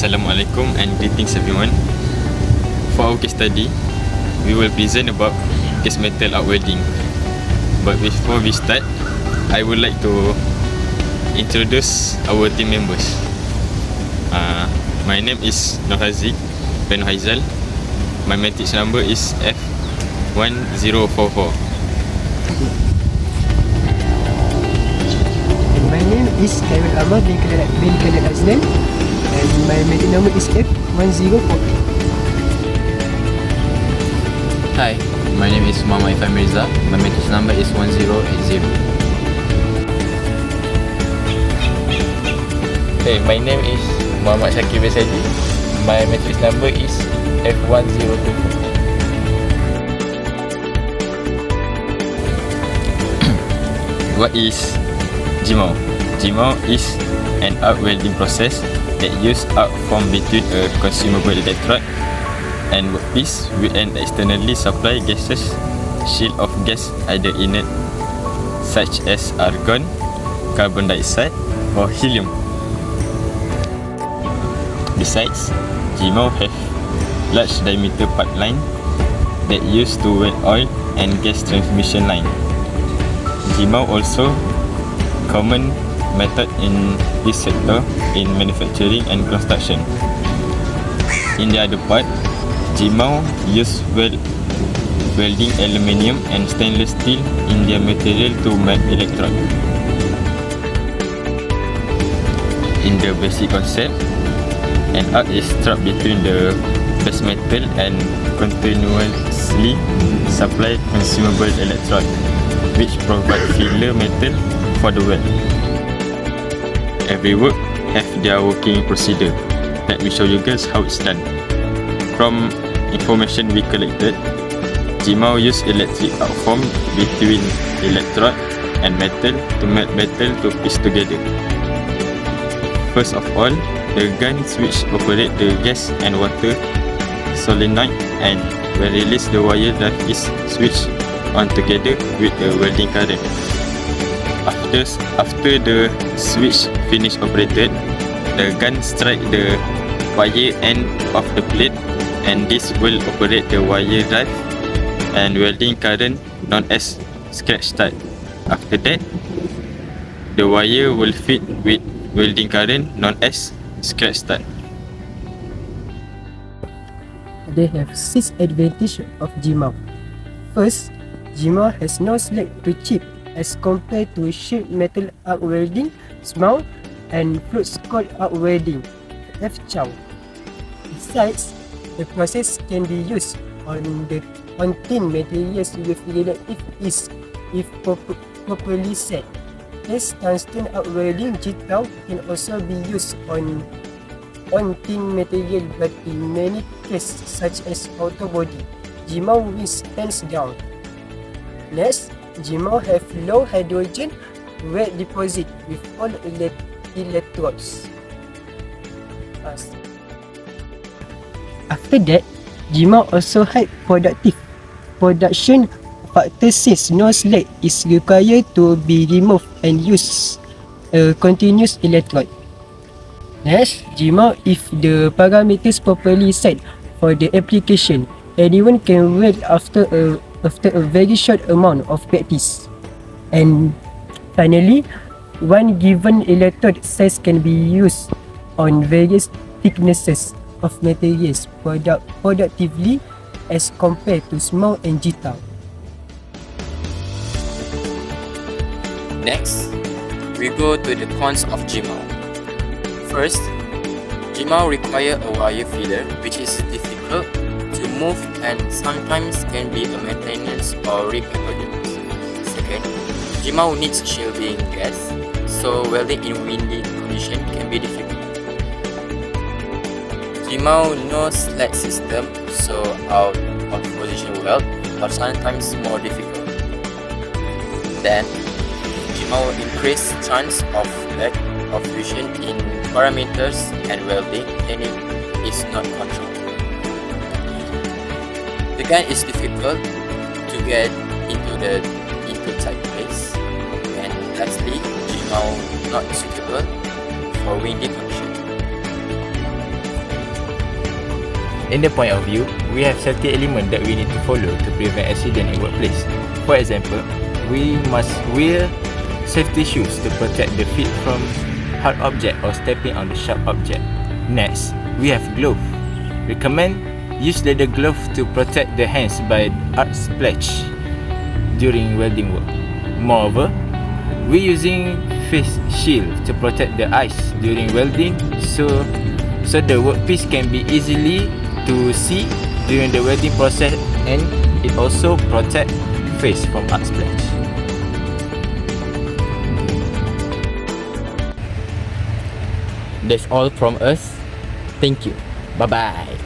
Assalamualaikum and greetings everyone. For our case study, we will present about gas metal arc welding. But before we start, I would like to introduce our team members. My name is Nur Haziq bin Haizal. My matrix number is F1044. My name is Khairul Ahmad bin Khalid Azlan and my matrix number is F1043. Hi, my name is Muhammad Ifan Mirza. My matrix number is 1080. Hey, my name is Muhammad Shakir bin Saidi. My matrix number is F1024. What is GMAW? GMAW is an arc welding process that uses arc formed between a consumable electrode and workpiece with an externally supplied gaseous shield of gas, either inert such as argon, carbon dioxide or helium. Besides, GMAW have large diameter pipeline that used to weld oil and gas transmission line. GMAW also common method in this sector in manufacturing and construction. In the other part, GMAW use welding aluminium and stainless steel in their material to make electrode. In the basic concept, an arc is trapped between the base metal and continuously supply consumable electrode, which provide filler metal for the weld. Every work have their working procedure. Let me show you guys how it's done. From information we collected, GMAW use electric arc formed between electrode and metal to melt metal to piece together. First of all, the gun switch operate the gas and water solenoid, and when release, the wire drive is switched on together with the welding current. After the switch finish operated, the gun strike the wire end of the plate, and this will operate the wire drive and welding current known as scratch start. After that, the wire will feed with welding current known as scratch start. They have 6 advantages of GMAW. First, GMAW has no slack to chip as compared to sheet metal arc welding, SMAW, and flux core arc welding, FCHAW. Besides, the process can be used on thin materials with relative ease if properly set. This tungsten arc welding GTAW can also be used on thin material, but in many cases such as auto body, GMAW wins hands down. Next, GMAW have low hydrogen wet deposit with all electrodes. After that, GMAW also high production factor since no slack is required to be removed and use a continuous electrode. Next, GMAW, if the parameters properly set for the application, anyone can weld after a very short amount of practice. And finally, one given electrode size can be used on various thicknesses of materials productively as compared to SMAW and GTAW. Next, we go to the cons of GMAW. First, GMAW require a wire filler, which is difficult to move and sometimes can be a maintenance or repair project. Second, GMAW needs shielding gas, so welding in windy condition can be difficult. GMAW no slack system, so out of position weld are sometimes more difficult. Then, GMAW increase chance of lack of fusion in parameters and welding technique is not controlled. The gun is difficult to get into the tight place, and lastly, GMAW not suitable for windy condition. In the point of view, we have safety elements that we need to follow to prevent accident in workplace. For example, we must wear safety shoes to protect the feet from hard object or stepping on the sharp object. Next, we have glove. Recommend use leather glove to protect the hands by arc splash during welding work. Moreover, we using face shield to protect the eyes during welding so the workpiece can be easily to see during the welding process, and it also protect face from arc splash. That's all from us. Thank you. Bye bye.